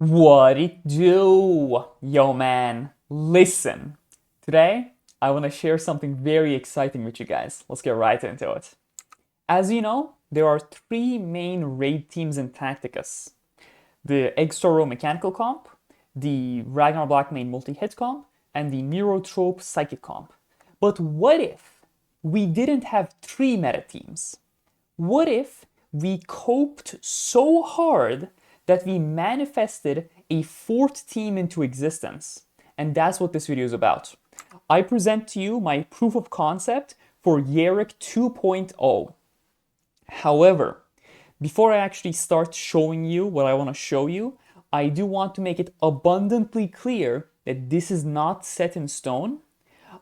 What it do? Yo man, listen. Today, I want to share something very exciting with you guys. Let's get right into it. As you know, there are three main raid teams in Tacticus. The Egg Mechanical Comp, the Ragnar Blackmane Multi-Hit Comp, and the Neurotrope Psychic Comp. But what if we didn't have three meta teams? What if we coped so hard that we manifested a fourth team into existence? And that's what this video is about. I present to you my proof of concept for Yarrick 2.0. However, before I actually start showing you what I want to show you, I do want to make it abundantly clear that this is not set in stone.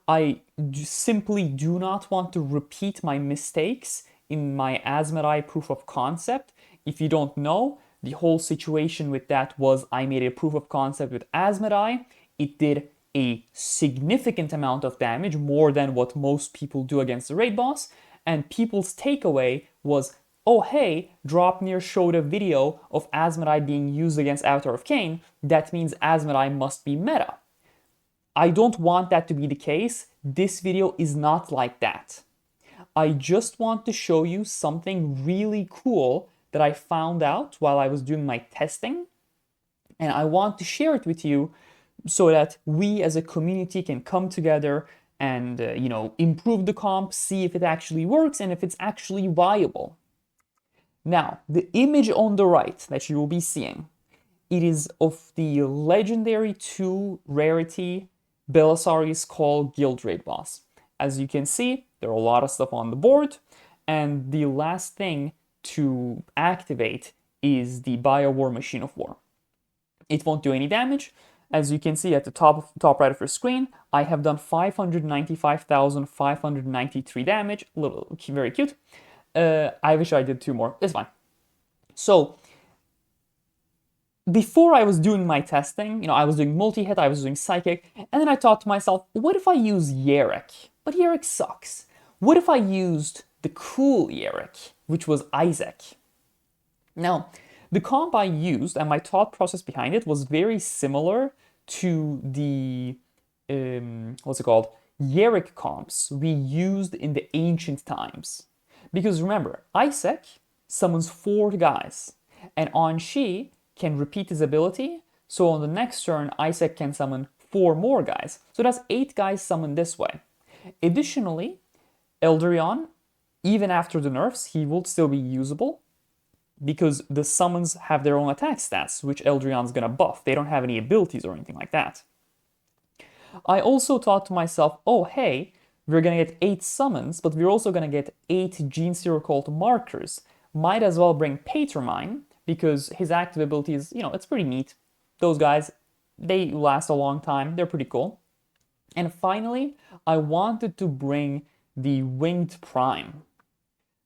I simply do not want to repeat my mistakes in my Asmodai proof of concept. If you don't know, the whole situation with that was I made a proof of concept with Asmodai. It did a significant amount of damage, more than what most people do against the raid boss, and people's takeaway was, oh hey, Draupnir showed a video of Asmodai being used against Avatar of Cain, that means Asmodai must be meta. I don't want that to be the case. This video is not like that. I just want to show you something really cool that I found out while I was doing my testing, and I want to share it with you so that we as a community can come together and improve the comp, see if it actually works and if it's actually viable. Now, the image on the right that you will be seeing, it is of the legendary 2 rarity Belisarius Call Guild Raid boss. As you can see, there are a lot of stuff on the board, and the last thing to activate is the Bio-War Machine of War. It won't do any damage. As you can see at the top right of your screen, I have done 595,593 damage. Very cute. I wish I did 2 more. It's fine. So, before I was doing my testing, I was doing multi-hit, I was doing psychic, and then I thought to myself, what if I use Yarrick? But Yarrick sucks. What if I used the cool Yarrick, which was Isaac? Now, the comp I used and my thought process behind it was very similar to the, Yarrick comps we used in the ancient times. Because remember, Isaac summons 4 guys, and Anshi can repeat his ability, so on the next turn, Isaac can summon 4 more guys. So that's 8 guys summoned this way. Additionally, Eldarion, even after the nerfs, he will still be usable because the summons have their own attack stats, which Eldarion's gonna buff. They don't have any abilities or anything like that. I also thought to myself, oh hey, we're gonna get 8 summons, but we're also gonna get 8 Genestealer Cult markers. Might as well bring Patermine, because his active ability is, it's pretty neat. Those guys, they last a long time. They're pretty cool. And finally, I wanted to bring the Winged Prime.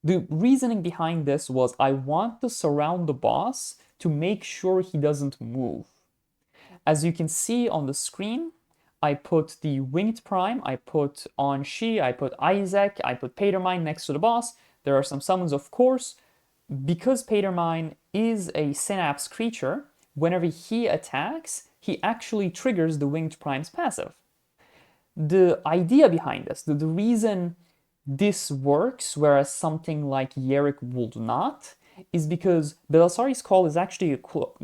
The reasoning behind this was I want to surround the boss to make sure he doesn't move. As you can see on the screen, I put the Winged Prime, I put Anshi, I put Isaac, I put Patermine next to the boss. There are some summons, of course. Because Patermine is a Synapse creature, whenever he attacks, he actually triggers the Winged Prime's passive. The idea behind this, the reason this works, whereas something like Yarrick would not, is because Belisarius Call is actually a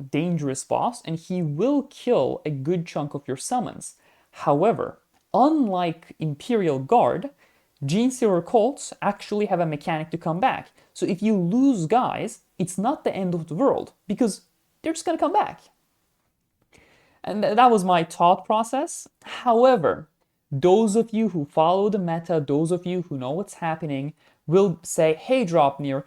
dangerous boss, and he will kill a good chunk of your summons. However, unlike Imperial Guard, Genestealer Cults actually have a mechanic to come back. So if you lose guys, it's not the end of the world, because they're just gonna come back. And that was my thought process. However, those of you who follow the meta, those of you who know what's happening, will say, hey Draupnir,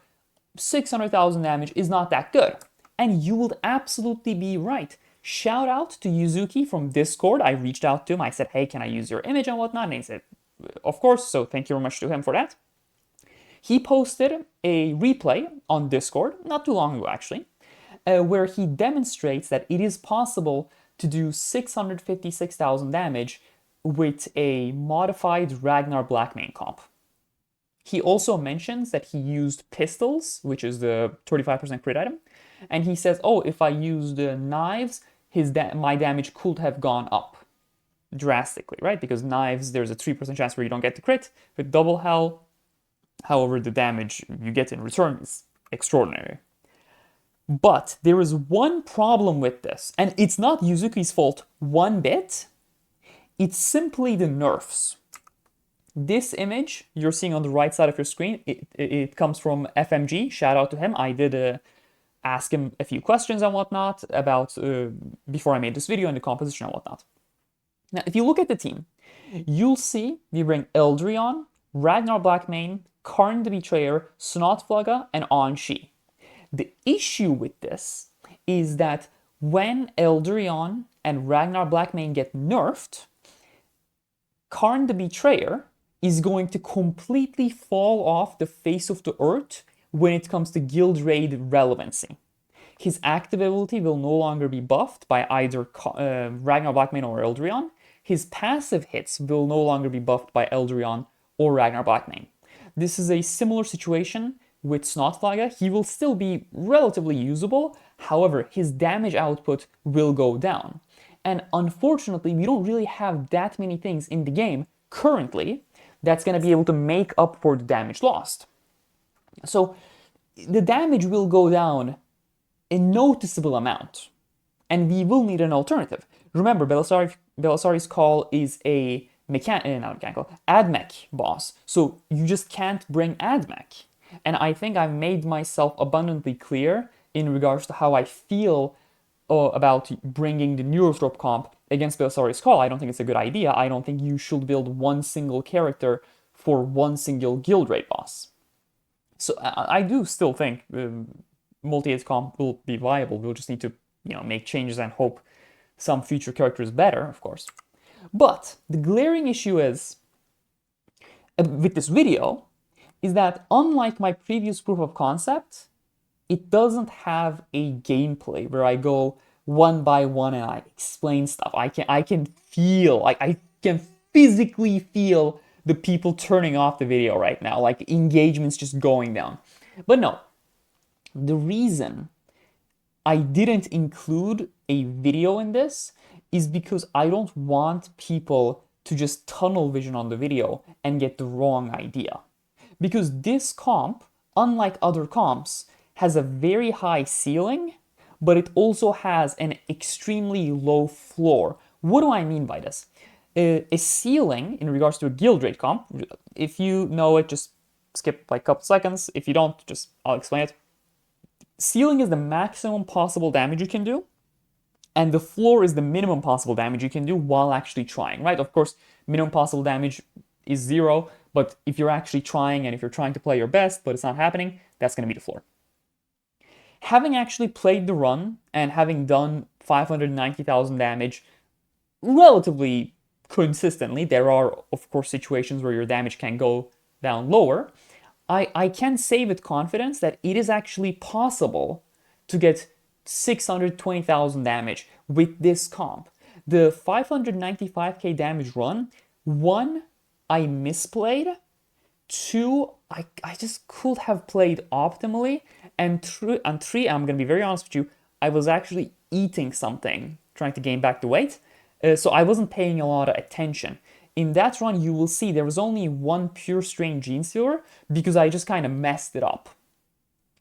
600,000 damage is not that good. And you will absolutely be right. Shout out to Yuzuki from Discord. I reached out to him, I said, hey, can I use your image and whatnot? And he said, of course, so thank you very much to him for that. He posted a replay on Discord, not too long ago actually, where he demonstrates that it is possible to do 656,000 damage with a modified Ragnar Blackmane comp. He also mentions that he used pistols, which is the 35% crit item, and he says, oh, if I used knives, my damage could have gone up drastically, right? Because knives, there's a 3% chance where you don't get the crit. With double hell, however, the damage you get in return is extraordinary. But there is one problem with this, and it's not Yuzuki's fault one bit. It's simply the nerfs. This image you're seeing on the right side of your screen, it comes from FMG. Shout out to him. I did ask him a few questions and whatnot about before I made this video and the composition and whatnot. Now, if you look at the team, you'll see we bring Eldrion, Ragnar Blackmane, Karn the Betrayer, Snotflugga, and Anshi. The issue with this is that when Eldrion and Ragnar Blackmane get nerfed, Karn the Betrayer is going to completely fall off the face of the earth when it comes to guild raid relevancy. His active ability will no longer be buffed by either Ragnar Blackmane or Eldrion. His passive hits will no longer be buffed by Eldrion or Ragnar Blackmane. This is a similar situation with Snotflugga. He will still be relatively usable, however, his damage output will go down. And unfortunately, we don't really have that many things in the game currently that's going to be able to make up for the damage lost. So the damage will go down a noticeable amount, and we will need an alternative. Remember, Belisari's Call is a AdMech boss, so you just can't bring AdMech. And I think I've made myself abundantly clear in regards to how I feel about bringing the Neurotrope comp against Belisari's Call. I don't think it's a good idea. I don't think you should build one single character for one single guild raid boss. So I do still think multi-hit comp will be viable. We'll just need to, make changes and hope some future character is better, of course. But the glaring issue is with this video is that unlike my previous proof of concept, it doesn't have a gameplay where I go one by one and I explain stuff. I can physically feel the people turning off the video right now, like engagement's just going down. But no, the reason I didn't include a video in this is because I don't want people to just tunnel vision on the video and get the wrong idea. Because this comp, unlike other comps, has a very high ceiling, but it also has an extremely low floor. What do I mean by this? A ceiling, in regards to a guild raid comp, if you know it, just skip like a couple seconds. If you don't, I'll explain it. Ceiling is the maximum possible damage you can do, and the floor is the minimum possible damage you can do while actually trying, right? Of course, minimum possible damage is 0, but if you're actually trying and if you're trying to play your best, but it's not happening, that's going to be the floor. Having actually played the run and having done 590,000 damage relatively consistently, there are, of course, situations where your damage can go down lower, I can say with confidence that it is actually possible to get 620,000 damage with this comp. The 595k damage run, 1, I misplayed, 2, I just could have played optimally, and 3, I'm going to be very honest with you, I was actually eating something, trying to gain back the weight, so I wasn't paying a lot of attention. In that run, you will see there was only one pure strain Gene Stealer because I just kind of messed it up.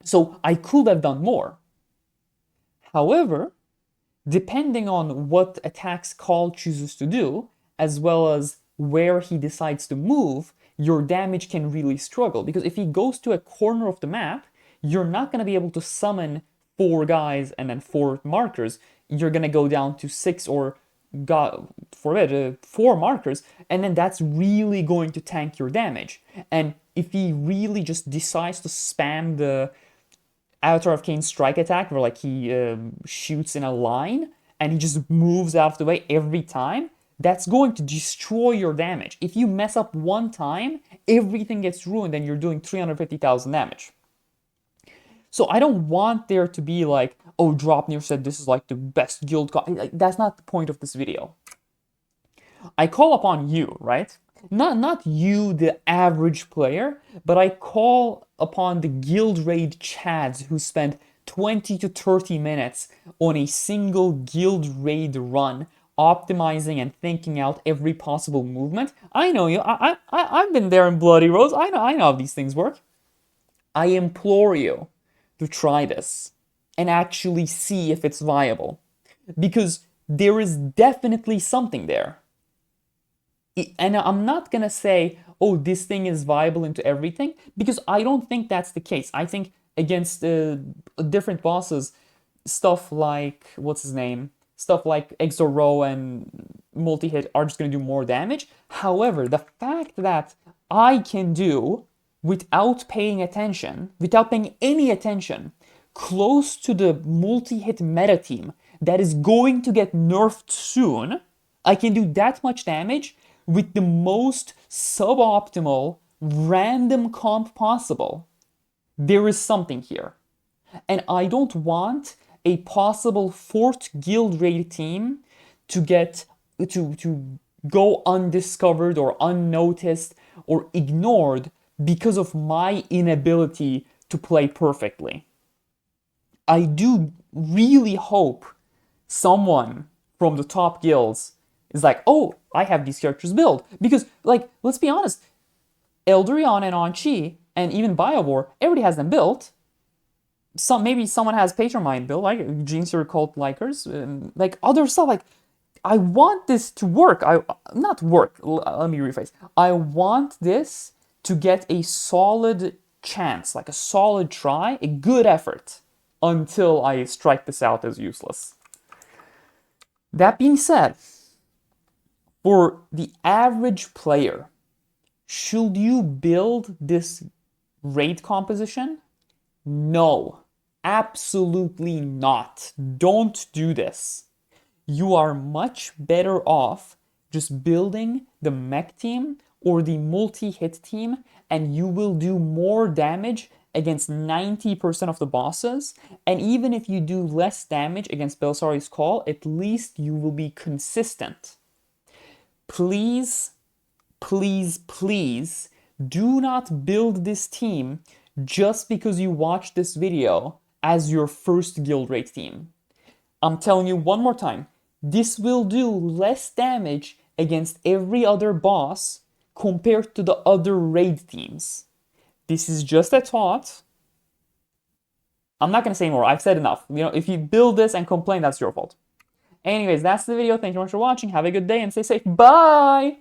So I could have done more. However, depending on what attacks Call chooses to do, as well as where he decides to move, your damage can really struggle. Because if he goes to a corner of the map, you're not going to be able to summon 4 guys and then 4 markers. You're going to go down to 6 or, God forbid, 4 markers, and then that's really going to tank your damage. And if he really just decides to spam the Avatar of Cain's strike attack, where like he shoots in a line, and he just moves out of the way every time, that's going to destroy your damage. If you mess up one time, everything gets ruined and you're doing 350,000 damage. So I don't want there to be like, oh, Draupnir said this is like the best guild comp. That's not the point of this video. I call upon you, right? Not you, the average player, but I call upon the guild raid chads who spend 20 to 30 minutes on a single guild raid run, optimizing and thinking out every possible movement. I know you. I've been there in Bloody Rose. I know how these things work. I implore you to try this and actually see if it's viable, because there is definitely something there. And I'm not gonna say, oh, this thing is viable into everything, because I don't think that's the case. I think against different bosses, stuff like, what's his name? Stuff like Exo and multi-hit are just gonna do more damage. However, the fact that I can do, without paying attention, without paying any attention, close to the multi-hit meta team that is going to get nerfed soon, I can do that much damage with the most suboptimal random comp possible. There is something here. And I don't want a possible fourth guild raid team to get to go undiscovered or unnoticed or ignored because of my inability to play perfectly. I do really hope someone from the top guilds is like, oh, I have these characters built. Because, like, let's be honest, Eldarion and Anchi, and even Biowar, everybody has them built. Maybe someone has Patromine built, like Genser Cult Likers, and like other stuff. Like, I want this to work. Not work, let me rephrase. I want this to get a solid chance, like a solid try, a good effort, until I strike this out as useless. That being said, for the average player, should you build this raid composition? No, absolutely not. Don't do this. You are much better off just building the mech team or the multi-hit team, and you will do more damage against 90% of the bosses. And even if you do less damage against Belisarius Call, at least you will be consistent. Please, please, please do not build this team just because you watched this video as your first guild raid team. I'm telling you one more time, this will do less damage against every other boss compared to the other raid teams. This is just a thought. I'm not going to say more. I've said enough. You know, if you build this and complain, that's your fault. Anyways, that's the video. Thank you very much for watching. Have a good day and stay safe. Bye!